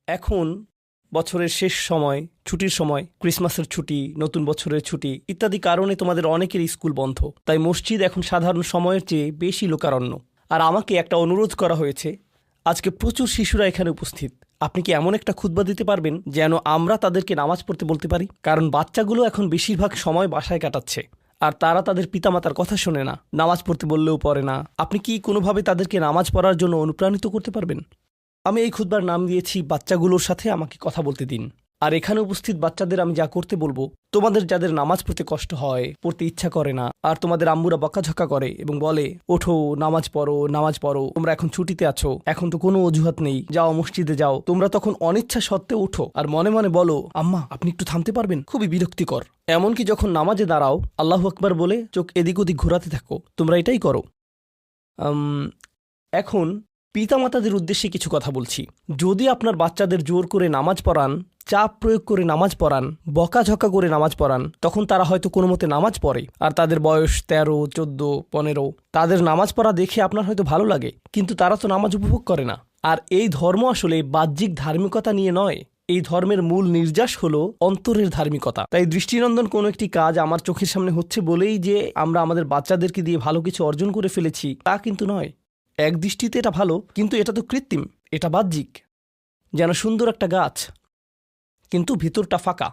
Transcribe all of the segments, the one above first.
এখন বছরের শেষ সময়, ছুটির সময়, ক্রিসমাসের ছুটি, নতুন বছরের ছুটি ইত্যাদি কারণে তোমাদের অনেকেরই স্কুল বন্ধ। তাই মসজিদ এখন সাধারণ সময়ের চেয়ে বেশি লোকারণ্য। আর আমাকে একটা অনুরোধ করা হয়েছে, আজকে প্রচুর শিশুরা এখানে উপস্থিত। আপনি কি এমন একটা খুতবা দিতে পারবেন যেন আমরা তাদেরকে নামাজ পড়তে বলতে পারি? কারণ বাচ্চাগুলো এখন বেশিরভাগ সময় বাসায় কাটাচ্ছে, আর তারা তাদের পিতামাতার কথা শোনে না, নামাজ পড়তে বললেও পড়ে না। আপনি কি কোনোভাবে তাদেরকে নামাজ পড়ার জন্য অনুপ্রাণিত করতে পারবেন? আমি এই খুতবার নাম দিয়েছি বাচ্চাগুলোর সাথে আমাকে কথা বলতে দিন। আর এখানে উপস্থিত বাচ্চাদের আমি যা করতে বলবো, তোমাদের যাদের নামাজ পড়তে কষ্ট হয়, পড়তে ইচ্ছা করে না, আর তোমাদের আম্মুরা বকাঝকা করে এবং বলে ওঠো নামাজ পড়ো, তোমরা এখন ছুটিতে আছো, এখন তো কোনো অজুহাত নেই, যাও মসজিদে যাও, তোমরা তখন অনিচ্ছা সত্ত্বেও উঠো আর মনে মনে বলো আম্মা আপনি একটু থামতে পারবেন, খুবই বিরক্তিকর। এমনকি যখন নামাজে দাঁড়াও আল্লাহু আকবার বলে চোখ এদিক ওদিক ঘোরাতে থাকো, তোমরা এটাই করো। এখন পিতামাতাদের উদ্দেশ্যে কিছু কথা বলছি। যদি আপনার বাচ্চাদের জোর করে নামাজ পড়ান, চাপ প্রয়োগ করে নামাজ পড়ান, বকাঝকা করে নামাজ পড়ান, তখন তারা হয়তো কোনো মতে নামাজ পড়ে, আর তাদের বয়স 13, 14, 15। তাদের নামাজ পড়া দেখে আপনার হয়তো ভালো লাগে, কিন্তু তারা তো নামাজ উপভোগ করে না। আর এই ধর্ম আসলে বাহ্যিক ধার্মিকতা নিয়ে নয়, এই ধর্মের মূল নির্যাস হলো অন্তরের ধার্মিকতা। তাই দৃষ্টিনন্দন কোনো একটি কাজ আমার চোখের সামনে হচ্ছে বলেই যে আমরা আমাদের বাচ্চাদেরকে দিয়ে ভালো কিছু অর্জন করে ফেলেছি তা কিন্তু নয়। এক দৃষ্টিতে এটা ভালো, কিন্তু এটা তো কৃত্রিম, এটা বাহ্যিক, যেন সুন্দর একটা গাছ কিন্তু ভিতরটা ফাঁকা।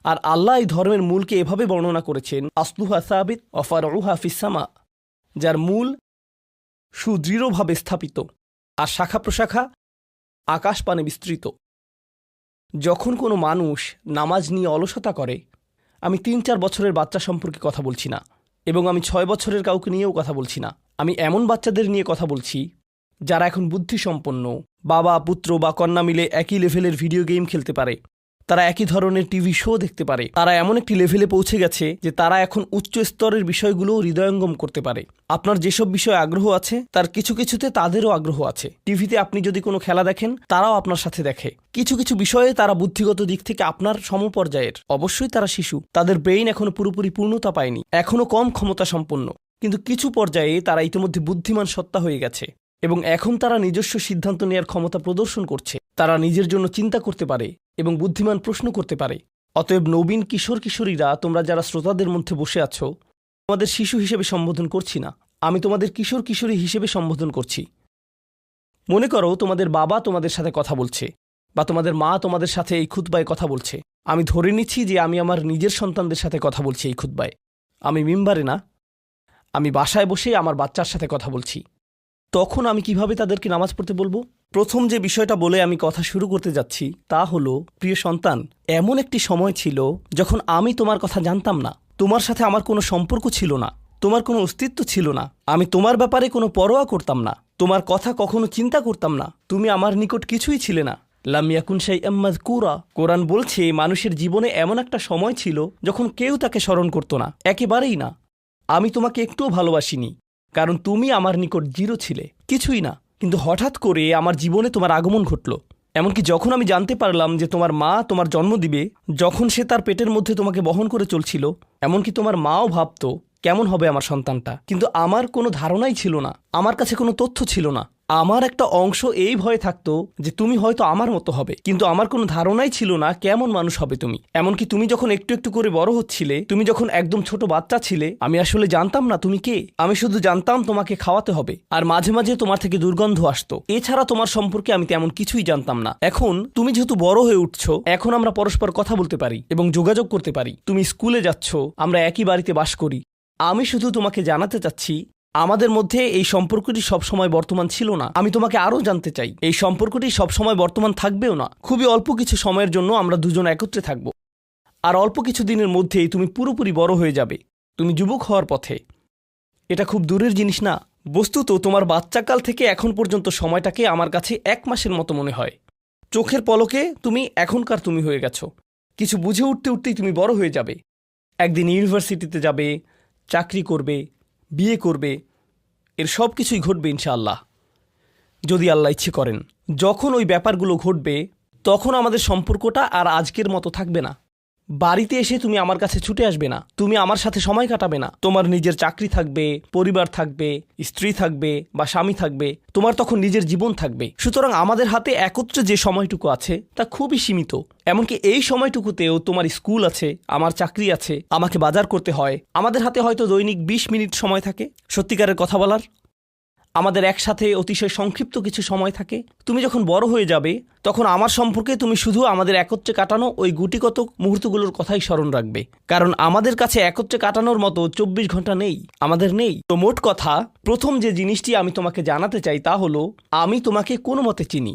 আর আল্লাহ এই ধর্মের মূলকে এভাবে বর্ণনা করেছেন, আসলুহা সাবিত ওয়া ফারউহা ফিস সামা, যার মূল সুদৃঢ়ভাবে স্থাপিত আর শাখা প্রশাখা আকাশ পানে বিস্তৃত। যখন কোনো মানুষ নামাজ নিয়ে অলসতা করে, আমি 3-4 বছরের বাচ্চা সম্পর্কে কথা বলছি না, এবং আমি 6 বছরের কাউকে নিয়েও কথা বলছি না। আমি এমন বাচ্চাদের নিয়ে কথা বলছি যারা এখন বুদ্ধিসম্পন্ন, বাবা পুত্র বা কন্যা মিলে একই লেভেলের ভিডিও গেম খেলতে পারে, তারা একই ধরনের টিভি শো দেখতে পারে, তারা এমন একটি লেভেলে পৌঁছে গেছে যে তারা এখন উচ্চ স্তরের বিষয়গুলো হৃদয়ঙ্গম করতে পারে। আপনার যেসব বিষয়ে আগ্রহ আছে তার কিছু কিছুতে তাদেরও আগ্রহ আছে। টিভিতে আপনি যদি কোনো খেলা দেখেন, তারাও আপনার সাথে দেখে। কিছু কিছু বিষয়ে তারা বুদ্ধিগত দিক থেকে আপনার সমপর্যায়ের। অবশ্যই তারা শিশু, তাদের ব্রেইন এখনো পুরোপুরি পূর্ণতা পায়নি, এখনো কম ক্ষমতা সম্পন্ন, কিন্তু কিছু পর্যায়ে তারা ইতিমধ্যে বুদ্ধিমান সত্তা হয়ে গেছে এবং এখন তারা নিজস্ব সিদ্ধান্ত নেওয়ার ক্ষমতা প্রদর্শন করছে। তারা নিজের জন্য চিন্তা করতে পারে এবং বুদ্ধিমান প্রশ্ন করতে পারে। অতএব নবীন কিশোর কিশোরীরা, তোমরা যারা শ্রোতাদের মধ্যে বসে আছো, তোমাদের শিশু হিসেবে সম্বোধন করছি না, আমি তোমাদের কিশোর কিশোরী হিসেবে সম্বোধন করছি। মনে করো তোমাদের বাবা তোমাদের সাথে কথা বলছে, বা তোমাদের মা তোমাদের সাথে এই খুতবায় কথা বলছে। আমি ধরে নিচ্ছি যে আমি আমার নিজের সন্তানদের সাথে কথা বলছি এই খুতবায়। আমি মিম্বারে না, আমি বাসায় বসে আমার বাচ্চার সাথে কথা বলছি। তখন আমি কিভাবে তাদেরকে নামাজ পড়তে বলবো? প্রথম যে বিষয়টা বলে আমি কথা শুরু করতে যাচ্ছি তা হলো, প্রিয় সন্তান, এমন একটি সময় ছিল যখন আমি তোমার কথা জানতাম না, তোমার সাথে আমার কোনো সম্পর্ক ছিল না, তোমার কোনো অস্তিত্ব ছিল না, আমি তোমার ব্যাপারে কোনো পরোয়া করতাম না, তোমার কথা কখনো চিন্তা করতাম না, তুমি আমার নিকট কিছুই ছিলে না। লাম ইয়াকুন শাইআম মাযকুরা। কোরআন বলছে মানুষের জীবনে এমন একটা সময় ছিল যখন কেউ তাকে স্মরণ করত না, একেবারেই না। আমি তোমাকে একটুও ভালোবাসিনি, কারণ তুমি আমার নিকট জিরো ছিলে, কিছুই না। কিন্তু হঠাৎ করে আমার জীবনে তোমার আগমন ঘটল। এমনকি যখন আমি জানতে পারলাম যে তোমার মা তোমার জন্ম দিবে, যখন সে তার পেটের মধ্যে তোমাকে বহন করে চলছিল, এমনকি তোমার মাও ভাবত কেমন হবে আমার সন্তানটা। কিন্তু আমার কোনো ধারণাই ছিল না, আমার কাছে কোনো তথ্য ছিল না। আমার একটা অংশ এই ভয়ে থাকতো যে তুমি হয়তো আমার মতো হবে, কিন্তু আমার কোনো ধারণাই ছিল না কেমন মানুষ হবে তুমি। এমনকি তুমি যখন একটু একটু করে বড় হচ্ছিলে, তুমি যখন একদম ছোট বাচ্চা ছিলে, আমি আসলে জানতাম না তুমি কে। আমি শুধু জানতাম তোমাকে খাওয়াতে হবে, আর মাঝে মাঝে তোমার থেকে দুর্গন্ধ আসতো। এছাড়া তোমার সম্পর্কে আমি তেমন কিছুই জানতাম না। এখন তুমি যেহেতু বড় হয়ে উঠছো, এখন আমরা পরস্পর কথা বলতে পারি এবং যোগাযোগ করতে পারি। তুমি স্কুলে যাচ্ছ, আমরা একই বাড়িতে বাস করি। আমি শুধু তোমাকে জানাতে চাচ্ছি, আমাদের মধ্যে এই সম্পর্কটি সবসময় বর্তমান ছিল না। আমি তোমাকে আরও জানতে চাই, এই সম্পর্কটি সবসময় বর্তমান থাকবেও না। খুবই অল্প কিছু সময়ের জন্য আমরা দুজন একত্রে থাকব, আর অল্প কিছু দিনের মধ্যেই তুমি পুরোপুরি বড় হয়ে যাবে, তুমি যুবক হওয়ার পথে। এটা খুব দূরের জিনিস না। বস্তুত তোমার বাচ্চাকাল থেকে এখন পর্যন্ত সময়টাকে আমার কাছে 1 মাসের মতো মনে হয়। চোখের পলকে তুমি এখনকার তুমি হয়ে গেছো। কিছু বুঝে উঠতে উঠতেই তুমি বড় হয়ে যাবে। একদিন ইউনিভার্সিটিতে যাবে, চাকরি করবে, বিয়ে করবে, এর সব কিছুই ঘটবে ইনশাআল্লাহ, যদি আল্লাহ ইচ্ছে করেন। যখন ওই ব্যাপারগুলো ঘটবে, তখন আমাদের সম্পর্কটা আর আজকের মতো থাকবে না। বাড়িতে এসে তুমি আমার কাছে ছুটে আসবে না, তুমি আমার সাথে সময় কাটাবে না। তোমার নিজের চাকরি থাকবে, পরিবার থাকবে, স্ত্রী থাকবে বা স্বামী থাকবে, তোমার তখন নিজের জীবন থাকবে। সুতরাং আমাদের হাতে একত্রে যে সময়টুকু আছে তা খুবই সীমিত। এমনকি এই সময়টুকুতেও তোমার স্কুল আছে, আমার চাকরি আছে, আমাকে বাজার করতে হয়। আমাদের হাতে হয়তো দৈনিক 20 মিনিট সময় থাকে সত্যিকারের কথা বলার। আমাদের একসাথে অতিশয় সংক্ষিপ্ত কিছু সময় থাকে। তুমি যখন বড় হয়ে যাবে তখন আমার সম্পর্কে তুমি শুধু আমাদের একত্রে কাটানো ওই গুটিকত মুহূর্তগুলোর কথাই স্মরণ রাখবে, কারণ আমাদের কাছে একত্রে কাটানোর মতো 24 ঘন্টা নেই, আমাদের নেই। তো মোট কথা, প্রথম যে জিনিসটি আমি তোমাকে জানাতে চাই তা হলো, আমি তোমাকে কোনো মতে চিনি।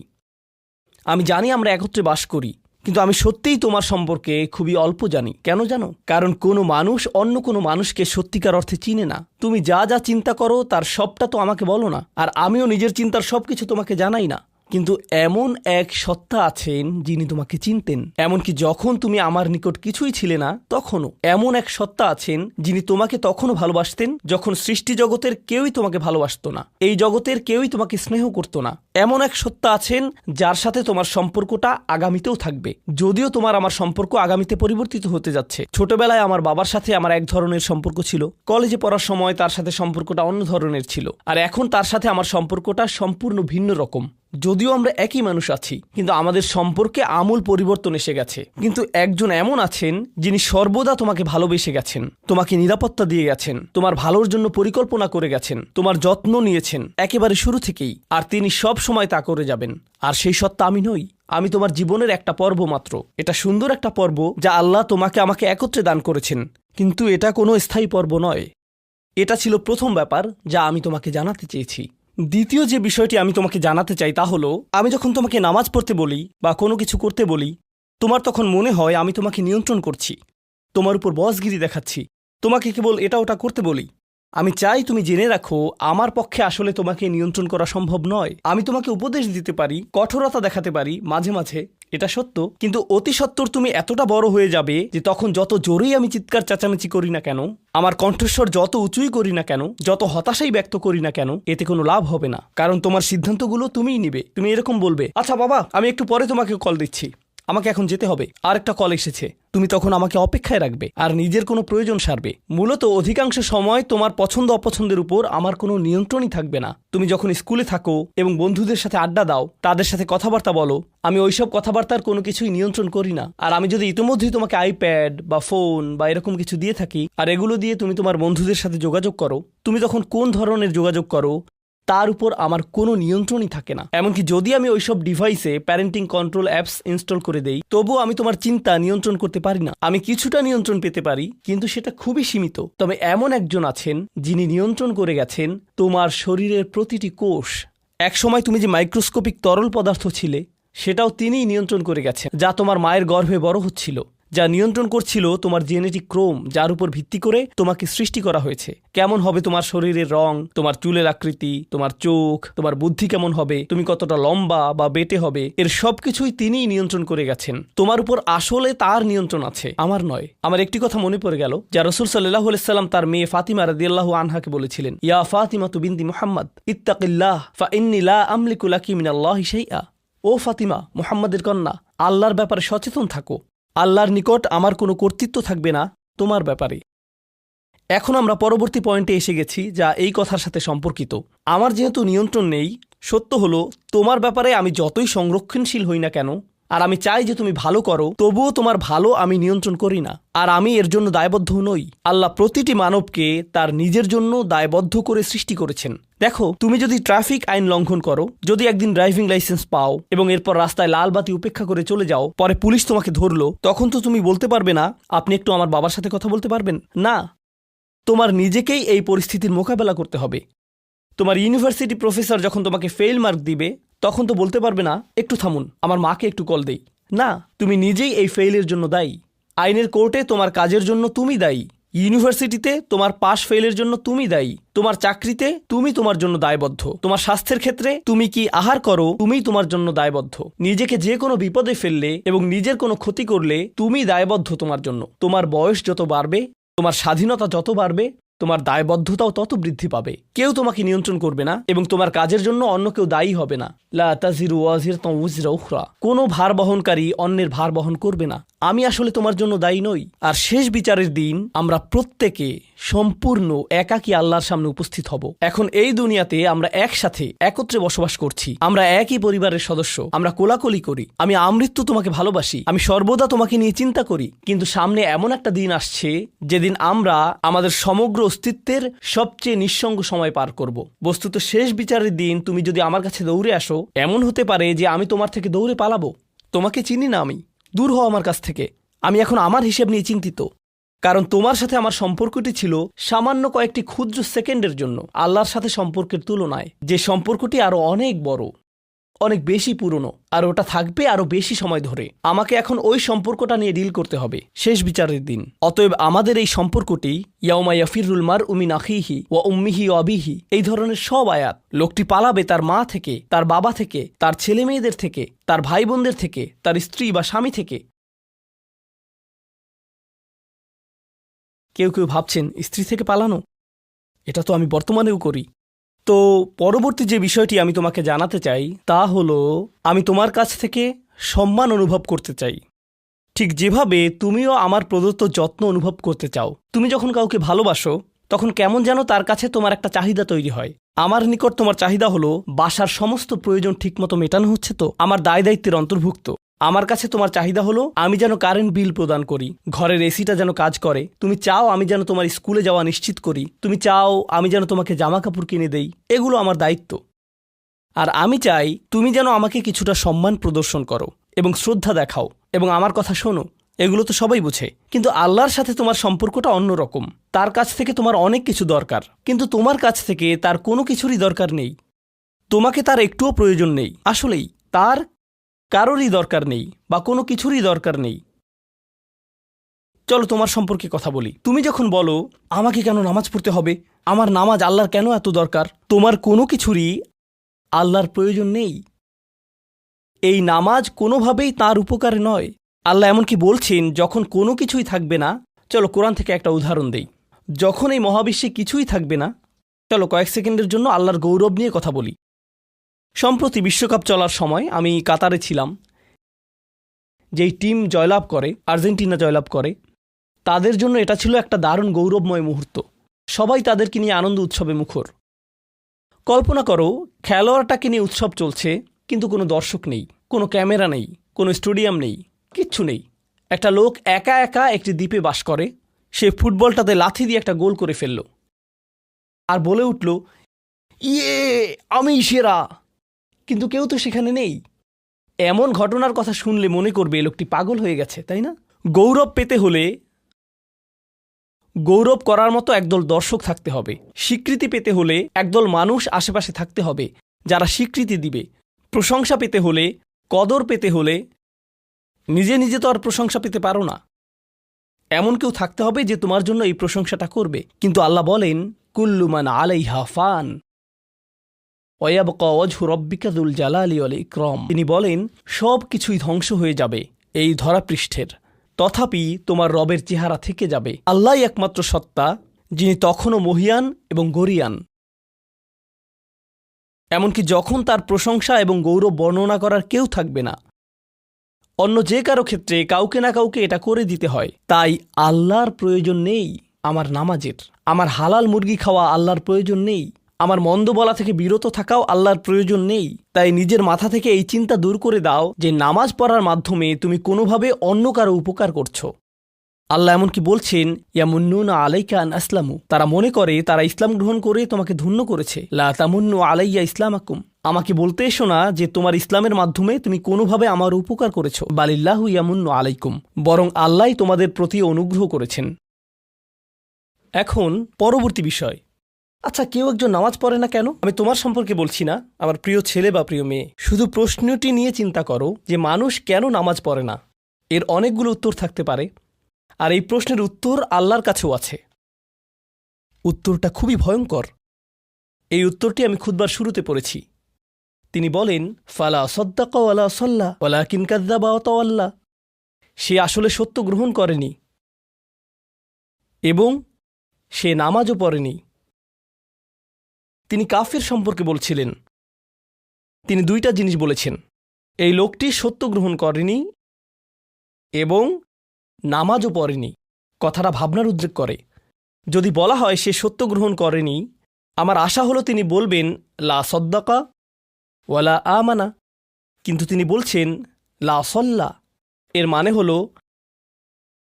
আমি জানি আমরা একত্রে বাস করি, কিন্তু আমি সত্যিই তোমার সম্পর্কে খুবই অল্প জানি। কেন জানো? কারণ কোনো মানুষ অন্য কোনো মানুষকে সত্যিকার অর্থে চিনে না। তুমি যা যা চিন্তা করো তার সবটা তো আমাকে বলো না, আর আমিও নিজের চিন্তার সবকিছু তোমাকে জানাই না। কিন্তু এমন এক সত্তা আছেন যিনি তোমাকে চিনতেন, এমনকি যখন তুমি আমার নিকট কিছুই ছিলে না তখনও। এমন এক সত্তা আছেন যিনি তোমাকে তখনও ভালোবাসতেন যখন সৃষ্টি জগতের কেউই তোমাকে ভালোবাসতো না, এই জগতের কেউই তোমাকে স্নেহ করতো না। এমন এক সত্তা আছেন যার সাথে তোমার সম্পর্কটা আগামীতেও থাকবে, যদিও তোমার আমার সম্পর্ক আগামীতে পরিবর্তিত হতে যাচ্ছে। ছোটবেলায় আমার বাবার সাথে আমার এক ধরনের সম্পর্ক ছিল, কলেজে পড়ার সময় তার সাথে সম্পর্কটা অন্য ধরনের ছিল, আর এখন তার সাথে আমার সম্পর্কটা সম্পূর্ণ ভিন্ন রকম। যদিও আমরা একই মানুষ আছি, কিন্তু আমাদের সম্পর্কে আমূল পরিবর্তন এসে গেছে। কিন্তু একজন এমন আছেন যিনি সর্বদা তোমাকে ভালোবেসে গেছেন, তোমাকে নিরাপত্তা দিয়ে গেছেন, তোমার ভালোর জন্য পরিকল্পনা করে গেছেন, তোমার যত্ন নিয়েছেন একেবারে শুরু থেকেই, আর তিনি সব সময় তা করে যাবেন। আর সেই সত্তা আমি নই, আমি তোমার জীবনের একটা পর্ব মাত্র। এটা সুন্দর একটা পর্ব যা আল্লাহ তোমাকে আমাকে একত্রে দান করেছেন, কিন্তু এটা কোনো স্থায়ী পর্ব নয়। এটা ছিল প্রথম ব্যাপার যা আমি তোমাকে জানাতে চেয়েছি। দ্বিতীয় যে বিষয়টি আমি তোমাকে জানাতে চাই তা হলো, আমি যখন তোমাকে নামাজ পড়তে বলি বা কোনো কিছু করতে বলি, তোমার তখন মনে হয় আমি তোমাকে নিয়ন্ত্রণ করছি, তোমার উপর বসগিরি দেখাচ্ছি, তোমাকে কেবল এটা ওটা করতে বলি। আমি চাই তুমি জেনে রাখো, আমার পক্ষে আসলে তোমাকে নিয়ন্ত্রণ করা সম্ভব নয়। আমি তোমাকে উপদেশ দিতে পারি, কঠোরতা দেখাতে পারি মাঝে মাঝে, এটা সত্য, কিন্তু অতি সত্বর তুমি এতটা বড় হয়ে যাবে যে তখন যত জোরেই আমি চিৎকার চেঁচামেচি করি না কেন, আমার কণ্ঠস্বর যত উঁচুই করি না কেন, যত হতাশাই ব্যক্ত করি না কেন, এতে কোনো লাভ হবে না। কারণ তোমার সিদ্ধান্তগুলো তুমিই নিবে। তুমি এরকম বলবে, আচ্ছা বাবা, আমি একটু পরে তোমাকে কল দিচ্ছি, আমাকে এখন যেতে হবে, আরেকটা কল এসেছে। তুমি তখন আমাকে অপেক্ষায় রাখবে আর নিজের কোনো প্রয়োজন সারবে। মূলত অধিকাংশ সময় তোমার পছন্দ অপছন্দের উপর আমার কোনো নিয়ন্ত্রণই থাকবে না। তুমি যখন স্কুলে থাকো এবং বন্ধুদের সাথে আড্ডা দাও, তাদের সাথে কথাবার্তা বলো, আমি ওইসব কথাবার্তার কোনো কিছুই নিয়ন্ত্রণ করি না। আর আমি যদি ইতিমধ্যেই তোমাকে আইপ্যাড বা ফোন বা এরকম কিছু দিয়ে থাকি, আর এগুলো দিয়ে তুমি তোমার বন্ধুদের সাথে যোগাযোগ করো, তুমি তখন কোন ধরনের যোগাযোগ করো তার উপর আমার কোনো নিয়ন্ত্রণই থাকে না। এমনকি যদি আমি ওইসব ডিভাইসে প্যারেন্টিং কন্ট্রোল অ্যাপস ইনস্টল করে দেই, তবুও আমি তোমার চিন্তা নিয়ন্ত্রণ করতে পারি না। আমি কিছুটা নিয়ন্ত্রণ পেতে পারি, কিন্তু সেটা খুবই সীমিত। তবে এমন একজন আছেন যিনি নিয়ন্ত্রণ করে গেছেন তোমার শরীরের প্রতিটি কোষ। একসময় তুমি যে মাইক্রোস্কোপিক তরল পদার্থ ছিলে, সেটাও তিনিই নিয়ন্ত্রণ করে গেছেন, যা তোমার মায়ের গর্ভে বড় হচ্ছিল, যা নিয়ন্ত্রণ করছিল তোমার জেনেটিক ক্রোম, যার উপর ভিত্তি করে তোমাকে সৃষ্টি করা হয়েছে। কেমন হবে তোমার শরীরের রং, তোমার চুলের আকৃতি, তোমার চোখ, তোমার বুদ্ধি কেমন হবে, তুমি কতটা লম্বা বা বেটে হবে, এর সবকিছুই তিনিই নিয়ন্ত্রণ করে গেছেন। তোমার উপর আসলে তার নিয়ন্ত্রণ আছে, আমার নয়। আমার একটি কথা মনে পড়ে গেল, যা রাসূল সাল্লাল্লাহু আলাইহি সাল্লাম তার মেয়ে ফাতিমা রাদিয়াল্লাহু আনহাকে বলেছিলেন, ইয়া ফাতিমা বিনতি মুহাম্মদ ইত্তাকিল্লাহ ফা ইন্নী লা আমলিকু লাকি মিনাল্লাহি শাইআ। ও ফাতিমা, মুহাম্মাদের কন্যা, আল্লাহর ব্যাপারে সচেতন থাকো। আল্লাহর নিকট আমার কোনো কর্তৃত্ব থাকবে না তোমার ব্যাপারে। এখন আমরা পরবর্তী পয়েন্টে এসে গেছি, যা এই কথার সাথে সম্পর্কিত। আমার যেহেতু নিয়ন্ত্রণ নেই, সত্য হলো তোমার ব্যাপারে আমি যতই সংরক্ষণশীল হই না কেন, আর আমি চাই যে তুমি ভালো করো, তবুও তোমার ভালো আমি নিয়ন্ত্রণ করি না, আর আমি এর জন্য দায়বদ্ধ নই। আল্লাহ প্রতিটি মানবকে তার নিজের জন্য দায়বদ্ধ করে সৃষ্টি করেছেন। দেখো, তুমি যদি ট্রাফিক আইন লঙ্ঘন করো, যদি একদিন ড্রাইভিং লাইসেন্স পাও এবং এরপর রাস্তায় লাল বাতি উপেক্ষা করে চলে যাও, পরে পুলিশ তোমাকে ধরলো, তখন তো তুমি বলতে পারবে না, আপনি একটু আমার বাবার সাথে কথা বলতে পারবেন না। তোমার নিজেকেই এই পরিস্থিতির মোকাবেলা করতে হবে। তোমার ইউনিভার্সিটি প্রফেসর যখন তোমাকে ফেল মার্ক দিবে, তখন তো বলতে পারবে না, একটু থামুন, আমার মাকে একটু কল দেই। না, তুমি নিজেই এই ফেইলের জন্য দায়ী। আইনের কোর্টে তোমার কাজের জন্য তুমি দায়ী। ইউনিভার্সিটিতে তোমার পাস ফেইলের জন্য তুমি দায়ী। তোমার চাকরিতে তুমি তোমার জন্য দায়বদ্ধ। তোমার স্বাস্থ্যের ক্ষেত্রে তুমি কি আহার করো, তুমিই তোমার জন্য দায়বদ্ধ। নিজেকে যে কোনো বিপদে ফেললে এবং নিজের কোনো ক্ষতি করলে তুমি দায়বদ্ধ তোমার জন্য। তোমার বয়স যত বাড়বে, তোমার স্বাধীনতা যত বাড়বে, তোমার দায়বদ্ধতাও তত বৃদ্ধি পাবে। কেউ তোমাকে নিয়ন্ত্রণ করবে না এবং তোমার কাজের জন্য অন্য কেউ দায়ী হবে না। লা তাজিরু ওয়াজিরাতুন উযরা উখরা, কোনো ভার বহনকারী অন্যের ভার বহন করবে না। আমি আসলে তোমার জন্য দায়ী নই। আর শেষ বিচারের দিন আমরা প্রত্যেকে সম্পূর্ণ একাকী আল্লাহর সামনে উপস্থিত হব। এখন এই দুনিয়াতে আমরা একসাথে একত্রে বসবাস করছি, আমরা একই পরিবারের সদস্য, আমরা কোলাকুলি করি, আমি আমৃত্যু তোমাকে ভালোবাসি, আমি সর্বদা তোমাকে নিয়ে চিন্তা করি। কিন্তু সামনে এমন একটা দিন আসছে যেদিন আমরা আমাদের সমগ্র অস্তিত্বের সবচেয়ে নিঃসঙ্গ সময় পার করব। বস্তুত শেষ বিচারের দিন তুমি যদি আমার কাছে দৌড়ে আসো, এমন হতে পারে যে আমি তোমার থেকে দৌড়ে পালাবো। তোমাকে চিনি না আমি, দূর হও আমার কাছ থেকে। আমি এখন আমার হিসেব নিয়ে চিন্তিত, কারণ তোমার সাথে আমার সম্পর্কটি ছিল সামান্য কয়েকটি ক্ষুদ্র সেকেন্ডের জন্য আল্লাহর সাথে সম্পর্কের তুলনায়, যে সম্পর্কটি আরো অনেক বড়, অনেক বেশি পুরনো, আর ওটা থাকবে আরো বেশি সময় ধরে। আমাকে এখন ওই সম্পর্কটা নিয়ে ডিল করতে হবে শেষ বিচারের দিন। অতএব আমাদের এই সম্পর্কটি ইয়াউমা ইয়াফিরুল মারউ মিন আখিহি ওয়া উম্মিহি ওয়া আবিহি, এই ধরনের সব আয়াত। লোকটি পালাবে তার মা থেকে, তার বাবা থেকে, তার ছেলে মেয়েদের থেকে, তার ভাই বোনদের থেকে, তার স্ত্রী বা স্বামী থেকে। কেউ কেউ ভাবছেন স্ত্রী থেকে পালানো, এটা তো আমি বর্তমানেও করি। তো পরবর্তী যে বিষয়টি আমি তোমাকে জানাতে চাই তা হলো, আমি তোমার কাছ থেকে সম্মান অনুভব করতে চাই, ঠিক যেভাবে তুমিও আমার প্রদত্ত যত্ন অনুভব করতে চাও। তুমি যখন কাউকে ভালোবাসো তখন কেমন যেন তার কাছে তোমার একটা চাহিদা তৈরি হয়। আমার নিকট তোমার চাহিদা হলো বাসার সমস্ত প্রয়োজন ঠিকমতো মেটানো হচ্ছে তো, আমার দায় দায়িত্বের অন্তর্ভুক্ত। আমার কাছে তোমার চাহিদা হলো আমি যেন কারেন্ট বিল প্রদান করি, ঘরের এসিটা যেন কাজ করে। তুমি চাও আমি যেন তোমার স্কুলে যাওয়া নিশ্চিত করি, তুমি চাও আমি যেন তোমাকে জামা কাপড় কিনে দেই। এগুলো আমার দায়িত্ব। আর আমি চাই তুমি যেন আমাকে কিছুটা সম্মান প্রদর্শন করো এবং শ্রদ্ধা দেখাও এবং আমার কথা শোনো। এগুলো তো সবাই বুঝে, কিন্তু আল্লাহর সাথে তোমার সম্পর্কটা অন্যরকম। তার কাছ থেকে তোমার অনেক কিছু দরকার, কিন্তু তোমার কাছ থেকে তার কোনো কিছুরই দরকার নেই। তোমাকে তার একটুও প্রয়োজন নেই। আসলেই তার কারোরই দরকার নেই বা কোনো কিছুরই দরকার নেই। চলো তোমার সম্পর্কে কথা বলি। তুমি যখন বলো আমাকে কেন নামাজ পড়তে হবে, আমার নামাজ আল্লাহর কেন এত দরকার, তোমার কোনো কিছুরই আল্লাহর প্রয়োজন নেই। এই নামাজ কোনোভাবেই তার উপকারে নয়। আল্লাহ এমনকি বলছেন যখন কোনো কিছুই থাকবে না, চলো কোরআন থেকে একটা উদাহরণ দেই। যখন এই মহাবিশ্বে কিছুই থাকবে না, চলো কয়েক সেকেন্ডের জন্য আল্লাহর গৌরব নিয়ে কথা বলি। সম্প্রতি বিশ্বকাপ চলার সময় আমি কাতারে ছিলাম। যেই টিম জয়লাভ করে, আর্জেন্টিনা জয়লাভ করে, তাদের জন্য এটা ছিল একটা দারুণ গৌরবময় মুহূর্ত। সবাই তাদেরকে নিয়ে আনন্দ উৎসবে মুখর। কল্পনা করো খেলোয়াড়টাকে নিয়ে উৎসব চলছে, কিন্তু কোনো দর্শক নেই, কোনো ক্যামেরা নেই, কোনো স্টেডিয়াম নেই, কিচ্ছু নেই। একটা লোক একা একা একটি দ্বীপে বাস করে, সে ফুটবলটাতে লাথি দিয়ে একটা গোল করে ফেলল আর বলে উঠল, ইয়ে আমি সেরা। কিন্তু কেউ তো সেখানে নেই। এমন ঘটনার কথা শুনলে মনে করবে লোকটি পাগল হয়ে গেছে, তাই না? গৌরব পেতে হলে গৌরব করার মতো একদল দর্শক থাকতে হবে। স্বীকৃতি পেতে হলে একদল মানুষ আশেপাশে থাকতে হবে যারা স্বীকৃতি দিবে। প্রশংসা পেতে হলে, কদর পেতে হলে নিজে নিজে তো আর প্রশংসা পেতে পারো না। এমন কেউ থাকতে হবে যে তোমার জন্য এই প্রশংসাটা করবে। কিন্তু আল্লাহ বলেন, কুল্লু মান আলাইহা ফান ওয়া ইয়াবকা ওয়াজহু রাব্বিকা যুল জালালি ওয়াল ইকরাম। তিনি বলেন সব কিছুই ধ্বংস হয়ে যাবে এই ধরাপৃষ্ঠের, তথাপি তোমার রবের চেহারা থেকে যাবে। আল্লাহই একমাত্র সত্তা, যিনি তখনও মহিয়ান এবং গরিয়ান। এমনকি যখন তার প্রশংসা এবং গৌরব বর্ণনা করার কেউ থাকবে না, অন্য যে কারো ক্ষেত্রে কাউকে না কাউকে এটা করে দিতে হয়। তাই আল্লাহর প্রয়োজন নেই আমার নামাজের, আমার হালাল মুরগি খাওয়া আল্লাহর প্রয়োজন নেই, আমার মন্দ বলা থেকে বিরত থাকাও আল্লাহর প্রয়োজন নেই। তাই নিজের মাথা থেকে এই চিন্তা দূর করে দাও যে নামাজ পড়ার মাধ্যমে তুমি কোনোভাবে অন্য কারো উপকার করছো। আল্লাহ এমনকি বলছেন, ইয়ামুন্নুনা আলাইকা আন আসলামু, তারা মনে করে তারা ইসলাম গ্রহণ করে তোমাকে ধন্য করেছে। লা তামুন্নু আলাইয়া ইসলামাকুম, আমাকে বলতে এসো না যে তোমার ইসলামের মাধ্যমে তুমি কোনোভাবে আমার উপকার করেছো। বালিল্লাহু ইয়ামুন্নু আলাইকুম, বরং আল্লাহই তোমাদের প্রতি অনুগ্রহ করেছেন। এখন পরবর্তী বিষয়, আচ্ছা কেউ একজন নামাজ পড়ে না কেন? আমি তোমার সম্পর্কে বলছি না, আমার প্রিয় ছেলে বা প্রিয় মেয়ে। শুধু প্রশ্নটি নিয়ে চিন্তা করো যে মানুষ কেন নামাজ পড়ে না। এর অনেকগুলো উত্তর থাকতে পারে, আর এই প্রশ্নের উত্তর আল্লাহর কাছেও আছে। উত্তরটা খুবই ভয়ঙ্কর। এই উত্তরটি আমি খুতবার শুরুতে পড়েছি। তিনি বলেন, ফালা সাদ্দাকা ওয়ালা সাল্লা ওয়ালাকিন কাযযাবা ওয়া তাওয়াল্লা। সে আসলে সত্য গ্রহণ করেনি এবং সে নামাজও পড়েনি। তিনি কাফের সম্পর্কে বলছিলেন। তিনি দুইটা জিনিস বলেছেন, এই লোকটি সত্য গ্রহণ করেনি এবং নামাজও পড়েনি। কথাটা ভাবনার উদ্রেক করে। যদি বলা হয় সে সত্য গ্রহণ করেনি, আমার আশা হলো তিনি বলবেন লা সদ্দাকা ওয়ালা আমানা, কিন্তু তিনি বলছেন লা সল্লা। এর মানে হলো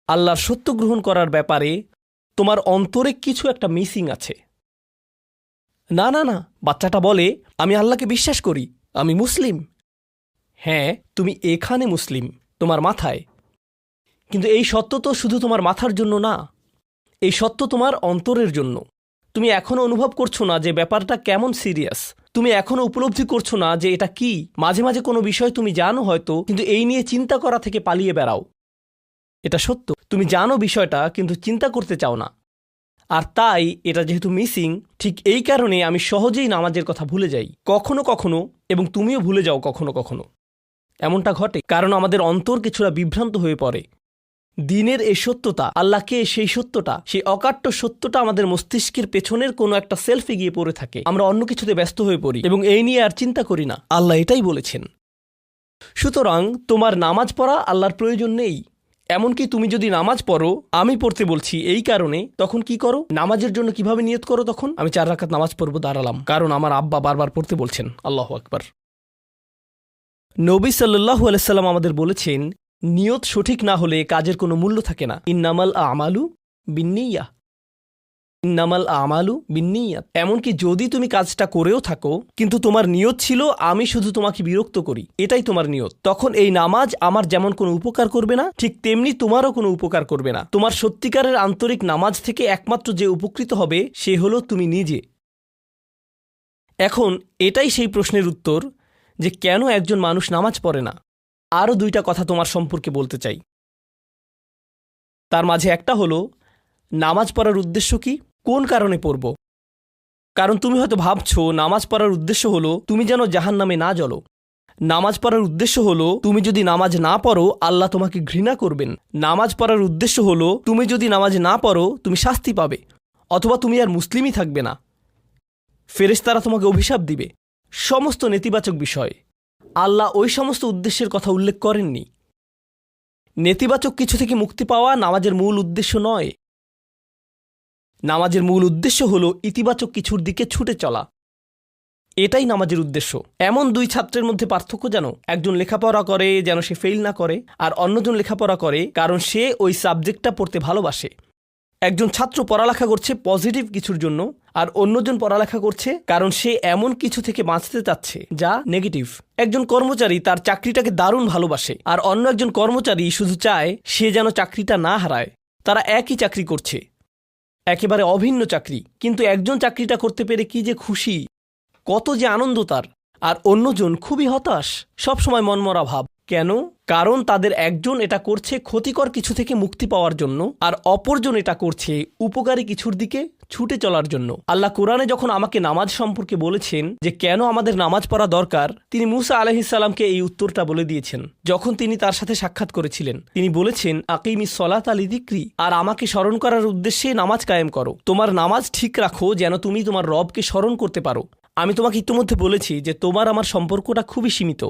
আল্লাহর সত্য গ্রহণ করার ব্যাপারে তোমার অন্তরে কিছু একটা মিসিং আছে। না না না, বাচ্চাটা বলে আমি আল্লাহকে বিশ্বাস করি, আমি মুসলিম। হ্যাঁ, তুমি এখানে মুসলিম, তোমার মাথায়, কিন্তু এই সত্য তো শুধু তোমার মাথার জন্য না, এই সত্য তোমার অন্তরের জন্য। তুমি এখনও অনুভব করছো না যে ব্যাপারটা কেমন সিরিয়াস। তুমি এখনও উপলব্ধি করছো না যে এটা কি। মাঝে মাঝে কোনো বিষয় তুমি জানো হয়তো, কিন্তু এই নিয়ে চিন্তা করা থেকে পালিয়ে বেড়াও। এটা সত্য, তুমি জানো বিষয়টা কিন্তু চিন্তা করতে চাও না। আর তাই এটা যেহেতু মিসিং, ঠিক এই কারণে আমি সহজেই নামাজের কথা ভুলে যাই কখনো কখনো, এবং তুমিও ভুলে যাও কখনো কখনো। এমনটা ঘটে কারণ আমাদের অন্তর কিছুটা বিভ্রান্ত হয়ে পড়ে। দিনের এই সত্যতা, আল্লাহকে সেই সত্যটা, সেই অকাট্য সত্যটা আমাদের মস্তিষ্কের পেছনের কোনো একটা সেলফে গিয়ে পড়ে থাকে। আমরা অন্য কিছুতে ব্যস্ত হয়ে পড়ি এবং এই নিয়ে আর চিন্তা করি না। আল্লাহ এটাই বলেছেন। সুতরাং তোমার নামাজ পড়া আল্লাহর প্রয়োজন নেই। এমনকি তুমি যদি নামাজ পড়ো, আমি পড়তে বলছি এই কারণে, তখন কি করো? নামাজের জন্য কিভাবে নিয়ত করো? তখন আমি 4 রাকাত নামাজ পড়বো, দাঁড়ালাম, কারণ আমার আব্বা বারবার পড়তে বলছেন। আল্লাহু আকবার। নবী সাল্লাল্লাহু আলাইহি সাল্লাম আমাদের বলেছেন, নিয়ত সঠিক না হলে কাজের কোনো মূল্য থাকে না। ইন্নামাল আমালু বিন্নিয়াহ, ইন্নামাল আমালু বিন্নিয়াত। এমনকি যদি তুমি কাজটা করেও থাকো কিন্তু তোমার নিয়ত ছিল আমি শুধু তোমাকে বিরক্ত করি, এটাই তোমার নিয়ত, তখন এই নামাজ আমার যেমন কোনো উপকার করবে না, ঠিক তেমনি তোমারও কোনো উপকার করবে না। তোমার সত্যিকারের আন্তরিক নামাজ থেকে একমাত্র যে উপকৃত হবে সে হলো তুমি নিজে। এখন এটাই সেই প্রশ্নের উত্তর যে কেন একজন মানুষ নামাজ পড়ে না। আরও 2টা কথা তোমার সম্পর্কে বলতে চাই। তার মাঝে একটা হলো নামাজ পড়ার উদ্দেশ্য কি, কোন কারণে পড়ব। কারণ তুমি হয়তো ভাবছো নামাজ পড়ার উদ্দেশ্য হলো তুমি যেন জাহান্নামে না জ্বলো। নামাজ পড়ার উদ্দেশ্য হলো তুমি যদি নামাজ না পড়ো আল্লাহ তোমাকে ঘৃণা করবেন। নামাজ পড়ার উদ্দেশ্য হলো তুমি যদি নামাজ না পড়ো তুমি শাস্তি পাবে, অথবা তুমি আর মুসলিমই থাকবে না, ফেরেশতারা তোমাকে অভিশাপ দিবে। সমস্ত নেতিবাচক বিষয়। আল্লাহ ওই সমস্ত উদ্দেশ্যের কথা উল্লেখ করেননি। নেতিবাচক কিছু থেকে মুক্তি পাওয়া নামাজের মূল উদ্দেশ্য নয়। নামাজের মূল উদ্দেশ্য হলো ইতিবাচক কিছুর দিকে ছুটে চলা। এটাই নামাজের উদ্দেশ্য। এমন 2 ছাত্রের মধ্যে পার্থক্য যেন একজন লেখাপড়া করে যেন সে ফেল না করে, আর অন্যজন লেখাপড়া করে কারণ সে ওই সাবজেক্টটা পড়তে ভালোবাসে। একজন ছাত্র পড়ালেখা করছে পজিটিভ কিছুর জন্য, আর অন্যজন পড়ালেখা করছে কারণ সে এমন কিছু থেকে বাঁচতে চাচ্ছে যা নেগেটিভ। একজন কর্মচারী তার চাকরিটাকে দারুণ ভালোবাসে, আর অন্য একজন কর্মচারী শুধু চায় সে যেন চাকরিটা না হারায়। তারা একই চাকরি করছে, একেবারে অভিন্ন চাকরি, কিন্তু একজন চাকরিটা করতে পেরে কি যে খুশি, কত যে আনন্দ তার, আর অন্যজন খুবই হতাশ, সবসময় মনমরা ভাব। কেন? কারণ তাদের একজন এটা করছে ক্ষতিকর কিছু থেকে মুক্তি পাওয়ার জন্য, আর অপরজন এটা করছে উপকারী কিছুর দিকে ছুটে চলার জন্য। আল্লাহ কোরআনে যখন আমাকে নামাজ সম্পর্কে বলেছেন যে কেন আমাদের নামাজ পড়া দরকার, তিনি মূসা আলাইহিস সালামকে এই উত্তরটা বলে দিয়েছেন। যখন তিনি তার সাথে সাক্ষাৎ করেছিলেন তিনি বলেছেন, আকিমিস সলাতা লিযিকরি, আর আমাকে স্মরণ করার উদ্দেশ্যে নামাজ কায়েম করো। তোমার নামাজ ঠিক রাখো যেন তুমি তোমার রবকে স্মরণ করতে পারো। আমি তোমাকে ইতিমধ্যে বলেছি যে তোমার আমার সম্পর্কটা খুবই সীমিত,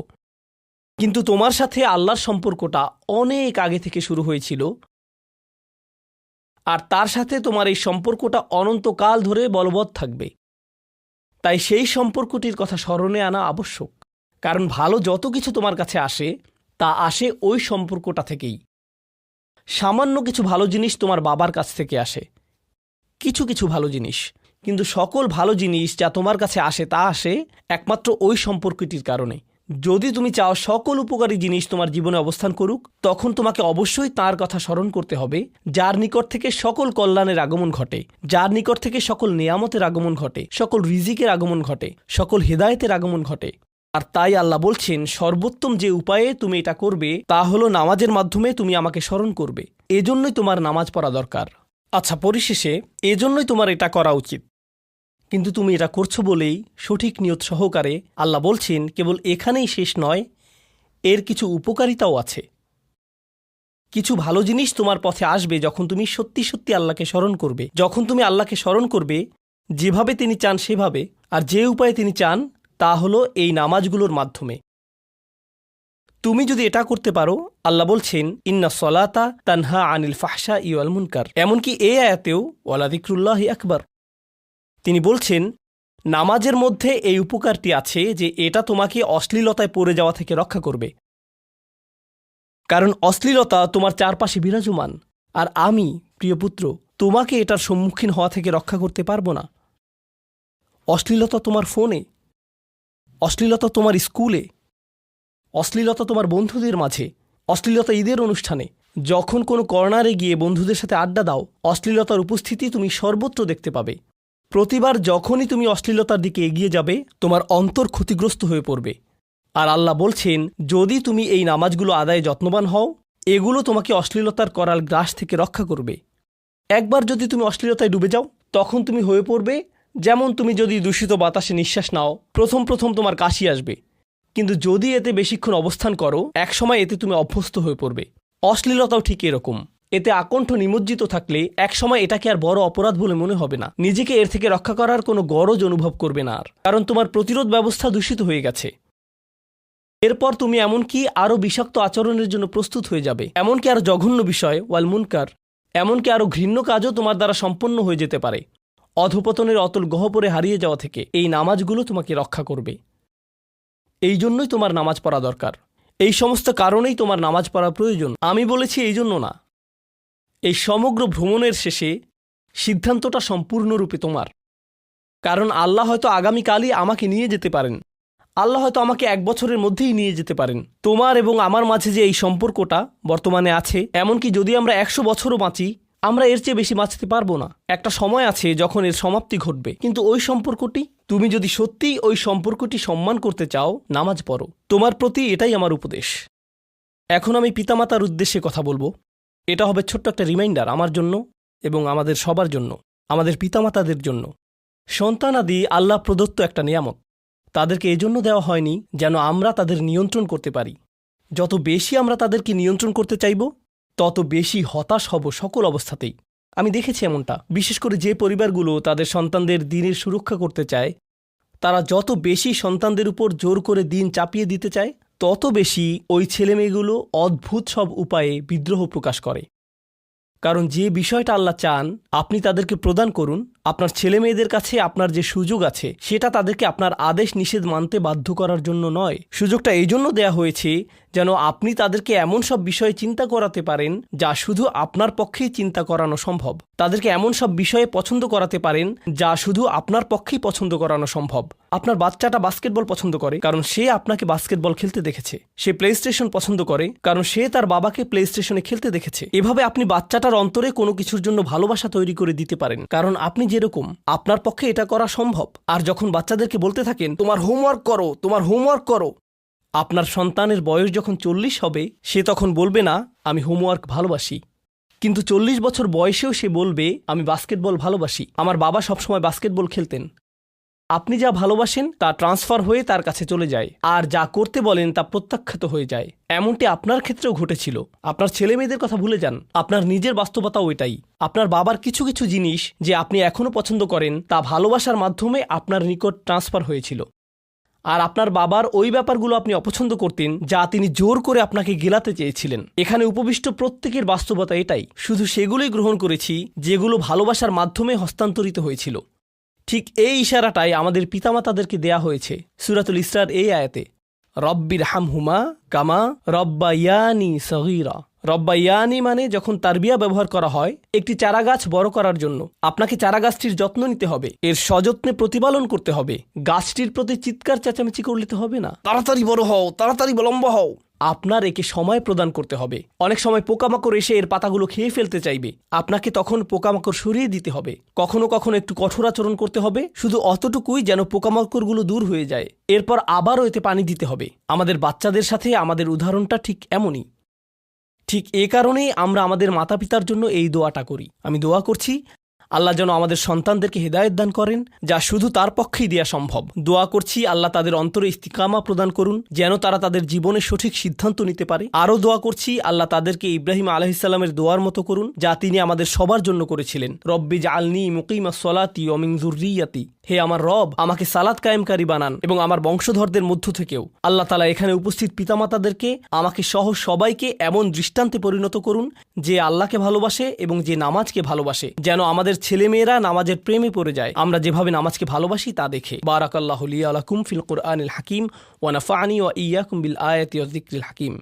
কিন্তু তোমার সাথে আল্লাহর সম্পর্কটা অনেক আগে থেকে শুরু হয়েছিল, আর তার সাথে তোমার এই সম্পর্কটা অনন্তকাল ধরে বলবৎ থাকবে। তাই সেই সম্পর্কটির কথা স্মরণে আনা আবশ্যক, কারণ ভালো যত কিছু তোমার কাছে আসে তা আসে ওই সম্পর্কটা থেকেই। সামান্য কিছু ভালো জিনিস তোমার বাবার কাছ থেকে আসে, কিছু কিছু ভালো জিনিস, কিন্তু সকল ভালো জিনিস যা তোমার কাছে আসে তা আসে একমাত্র ওই সম্পর্কটির কারণে। যদি তুমি চাও সকল উপকারী জিনিস তোমার জীবনে অবস্থান করুক, তখন তোমাকে অবশ্যই তার কথা স্মরণ করতে হবে যার নিকট থেকে সকল কল্যাণের আগমন ঘটে, যার নিকট থেকে সকল নেয়ামতের আগমন ঘটে, সকল রিজিকের আগমন ঘটে, সকল হেদায়েতের আগমন ঘটে। আর তাই আল্লাহ বলছেন সর্বোত্তম যে উপায়ে তুমি এটা করবে তা হলো নামাজের মাধ্যমে তুমি আমাকে স্মরণ করবে। এজন্যই তোমার নামাজ পড়া দরকার। আচ্ছা, পরিশেষে এজন্যই তোমার এটা করা উচিত, কিন্তু তুমি এটা করছো বলেই সঠিক নিয়ত সহকারে আল্লাহ বলছেন কেবল এখানেই শেষ নয়, এর কিছু উপকারিতাও আছে। কিছু ভালো জিনিস তোমার পথে আসবে যখন তুমি সত্যি সত্যি আল্লাহকে স্মরণ করবে। যখন তুমি আল্লাহকে স্মরণ করবে যেভাবে তিনি চান সেভাবে, আর যে উপায়ে তিনি চান তা হলো এই নামাজগুলোর মাধ্যমে। তুমি যদি এটা করতে পারো, আল্লাহ বলছেন ইন্না সলাতা তানহা আনিল ফাহশা ওয়াল মুনকার। এমনকি এই আয়াতেও ওয়ালা যিকরুল্লাহি আকবার, তিনি বলছেন নামাজের মধ্যে এই উপকারটি আছে যে এটা তোমাকে অশ্লীলতায় পড়ে যাওয়া থেকে রক্ষা করবে। কারণ অশ্লীলতা তোমার চারপাশে বিরাজমান, আর আমি প্রিয় পুত্র তোমাকে এটার সম্মুখীন হওয়া থেকে রক্ষা করতে পারবো না। অশ্লীলতা তোমার ফোনে, অশ্লীলতা তোমার স্কুলে, অশ্লীলতা তোমার বন্ধুদের মাঝে, অশ্লীলতা ঈদের অনুষ্ঠানে, যখন কোনো কর্নারে গিয়ে বন্ধুদের সাথে আড্ডা দাও, অশ্লীলতার উপস্থিতি তুমি সর্বত্র দেখতে পাবে। প্রতিবার যখনই তুমি অশ্লীলতার দিকে এগিয়ে যাবে তোমার অন্তর ক্ষতিগ্রস্ত হয়ে পড়বে। আর আল্লাহ বলছেন যদি তুমি এই নামাজগুলো আদায়ে যত্নবান হও, এগুলো তোমাকে অশ্লীলতার করাল গ্রাস থেকে রক্ষা করবে। একবার যদি তুমি অশ্লীলতায় ডুবে যাও, তখন তুমি হয়ে পড়বে যেমন তুমি যদি দূষিত বাতাসে নিঃশ্বাস নাও, প্রথম তোমার কাশি আসবে, কিন্তু যদি এতে বেশিক্ষণ অবস্থান করো একসময় এতে তুমি অভ্যস্ত হয়ে পড়বে। অশ্লীলতাও ঠিক এরকম, এতে আকণ্ঠ নিমজ্জিত থাকলে একসময় এটাকে আর বড় অপরাধ বলে মনে হবে না, নিজেকে এর থেকে রক্ষা করার কোনো গরজ অনুভব করবে না আর, কারণ তোমার প্রতিরোধ ব্যবস্থা দূষিত হয়ে গেছে। এরপর তুমি এমনকি আরও বিষাক্ত আচরণের জন্য প্রস্তুত হয়ে যাবে, এমনকি আরও জঘন্য বিষয় ওয়াল মুনকার, এমনকি আরও ঘৃণ্য কাজও তোমার দ্বারা সম্পন্ন হয়ে যেতে পারে। অধঃপতনের অতল গহ্বরে হারিয়ে যাওয়া থেকে এই নামাজগুলো তোমাকে রক্ষা করবে। এই জন্যই তোমার নামাজ পড়া দরকার, এই সমস্ত কারণেই তোমার নামাজ পড়া প্রয়োজন। আমি বলেছি এই জন্য না, এই সমগ্র ভ্রমণের শেষে সিদ্ধান্তটা সম্পূর্ণরূপে তোমার। কারণ আল্লাহ হয়তো আগামীকালই আমাকে নিয়ে যেতে পারেন, আল্লাহ হয়তো আমাকে 1 বছরের মধ্যেই নিয়ে যেতে পারেন। তোমার এবং আমার মাঝে যে এই সম্পর্কটা বর্তমানে আছে, এমনকি যদি আমরা 100 বছরও বাঁচি, আমরা এর চেয়ে বেশি বাঁচতে পারবো না। একটা সময় আছে যখন এর সমাপ্তি ঘটবে, কিন্তু ওই সম্পর্কটি, তুমি যদি সত্যিই ওই সম্পর্কটি সম্মান করতে চাও, নামাজ পড়ো। তোমার প্রতি এটাই আমার উপদেশ। এখন আমি পিতামাতার উদ্দেশ্যে কথা বলবো। এটা হবে ছোট্ট একটা রিমাইন্ডার আমার জন্য এবং আমাদের সবার জন্য, আমাদের পিতামাতাদের জন্য। সন্তানাদি আল্লাহ প্রদত্ত একটা নিয়ামত, তাদেরকে এজন্য দেওয়া হয়নি যেন আমরা তাদের নিয়ন্ত্রণ করতে পারি। যত বেশি আমরা তাদেরকে নিয়ন্ত্রণ করতে চাইব, তত বেশি হতাশ হব সকল অবস্থাতেই। আমি দেখেছি এমনটা, বিশেষ করে যে পরিবারগুলো তাদের সন্তানদের দিনের সুরক্ষা করতে চায়, তারা যত বেশি সন্তানদের উপর জোর করে দিন চাপিয়ে দিতে চায়, তত বেশি ওই ছেলেমেয়েগুলো অদ্ভুত সব উপায়ে বিদ্রোহ প্রকাশ করে। কারণ যে বিষয়টা আল্লাহ চান আপনি তাদেরকে প্রদান করুন, আপনার ছেলেমেয়েদের কাছে আপনার যে সুযোগ আছে সেটা তাদেরকে আপনার আদেশ নিষেধ মানতে বাধ্য করার জন্য নয়। সুযোগটা এই জন্য দেয়া হয়েছে যেন আপনি তাদেরকে এমন সব বিষয়ে চিন্তা করাতে পারেন যা শুধু আপনার পক্ষেই চিন্তা করানো সম্ভব, তাদেরকে এমন সব বিষয়ে পছন্দ করাতে পারেন যা শুধু আপনার পক্ষেই পছন্দ করানো সম্ভব। আপনার বাচ্চাটা বাস্কেটবল পছন্দ করে কারণ সে আপনাকে বাস্কেটবল খেলতে দেখেছে, সে প্লে স্টেশন পছন্দ করে কারণ সে তার বাবাকে প্লে স্টেশনে খেলতে দেখেছে। এভাবে আপনি বাচ্চাটার অন্তরে কোনো কিছুর জন্য ভালোবাসা তৈরি করে দিতে পারেন, কারণ আপনি যেরকম আপনার পক্ষে এটা করা সম্ভব। আর যখন বাচ্চাদেরকে বলতে থাকেন তোমার হোমওয়ার্ক করো, তোমার হোমওয়ার্ক করো, আপনার সন্তানের বয়স যখন 40 হবে সে তখন বলবে না আমি হোমওয়ার্ক ভালোবাসি, কিন্তু 40 বছর বয়সেও সে বলবে আমি বাস্কেটবল ভালোবাসি, আমার বাবা সবসময় বাস্কেটবল খেলতেন। আপনি যা ভালোবাসেন তা ট্রান্সফার হয়ে তার কাছে চলে যায়, আর যা করতে বলেন তা প্রত্যাখ্যাত হয়ে যায়। এমনটি আপনার ক্ষেত্রেও ঘটেছিল। আপনার ছেলেমেয়েদের কথা ভুলে যান, আপনার নিজের বাস্তবতাও এটাই। আপনার বাবার কিছু কিছু জিনিস যে আপনি এখনও পছন্দ করেন তা ভালোবাসার মাধ্যমে আপনার নিকট ট্রান্সফার হয়েছিল, আর আপনার বাবার ওই ব্যাপারগুলো আপনি অপছন্দ করতেন যা তিনি জোর করে আপনাকে গেলাতে চেয়েছিলেন। এখানে উপবিষ্ট প্রত্যেকের বাস্তবতা এটাই, শুধু সেগুলোই গ্রহণ করেছি যেগুলো ভালোবাসার মাধ্যমে হস্তান্তরিত হয়েছিল। ঠিক এই ইশারাটাই আমাদের পিতামাতাদেরকে দেয়া হয়েছে সূরাতুল ইসরার এই আয়াতে, রব্বির হামহুমা কামা রব্বায়ানি সগীরা। রব্বায়ানি মানে যখন তারবিয়া ব্যবহার করা হয় একটি চারাগাছ বড় করার জন্য, আপনাকে চারাগাছটির যত্ন নিতে হবে, এর সযত্নে প্রতিপালন করতে হবে। গাছটির প্রতি চিৎকার চেঁচামেচি করলে তো হবে না, তাড়াতাড়ি বড় হও, তাড়াতাড়ি লম্বা হও। আপনার একে সময় প্রদান করতে হবে। অনেক সময় পোকামাকড় এসে এর পাতাগুলো খেয়ে ফেলতে চাইবে, আপনাকে তখন পোকামাকড় সরিয়ে দিতে হবে। কখনো কখনো একটু কঠোর আচরণ করতে হবে, শুধু অতটুকুই যেন পোকামাকড়গুলো দূর হয়ে যায়। এরপর আবারও এতে পানি দিতে হবে। আমাদের বাচ্চাদের সাথে আমাদের উদাহরণটা ঠিক এমনই। ঠিক এ কারণেই আমরা আমাদের মাতা পিতার জন্য এই দোয়াটা করি। আমি দোয়া করছি আল্লাহ যেন আমাদের সন্তানদেরকে হেদায়েত দান করেন, যা শুধু তার পক্ষেই দেওয়া সম্ভব। দোয়া করছি আল্লাহ তাদের অন্তরে ইস্তিকামা প্রদান করুন, যেন তারা তাদের জীবনে সঠিক সিদ্ধান্ত নিতে পারে। আরও দোয়া করছি আল্লাহ তাদেরকে ইব্রাহিম আলাইহিসসালামের দোয়ার মতো করুন, যা তিনি আমাদের সবার জন্য করেছিলেন। রব্বি জাআলনি মুকিমাস সলাতি ওয়া মিন যুররিয়াতি, হে আমার রব, আমাকে সালাত কায়েমকারী বানান এবং আমার বংশধরদের মধ্য থেকেও। আল্লাহ তাআলা এখানে উপস্থিত পিতামাতাদেরকে, আমাকে সহ সবাইকে এমন দৃষ্টান্তে পরিণত করুন যে আল্লাহকে ভালোবাসে এবং যে নামাজকে ভালোবাসে, যেন আমাদের ছেলেমেয়েরা নামাজের প্রেমে পড়ে যায় আমরা যেভাবে নামাজকে ভালোবাসি তা দেখে। বারাকাল্লাহু লি ওয়া লাকুম ফিল কুরআনিল হাকিম ওয়া নাফা'নি ওয়া ইয়্যাকুম বিল আয়াতি ওয়াজ যিকরিল হাকিম।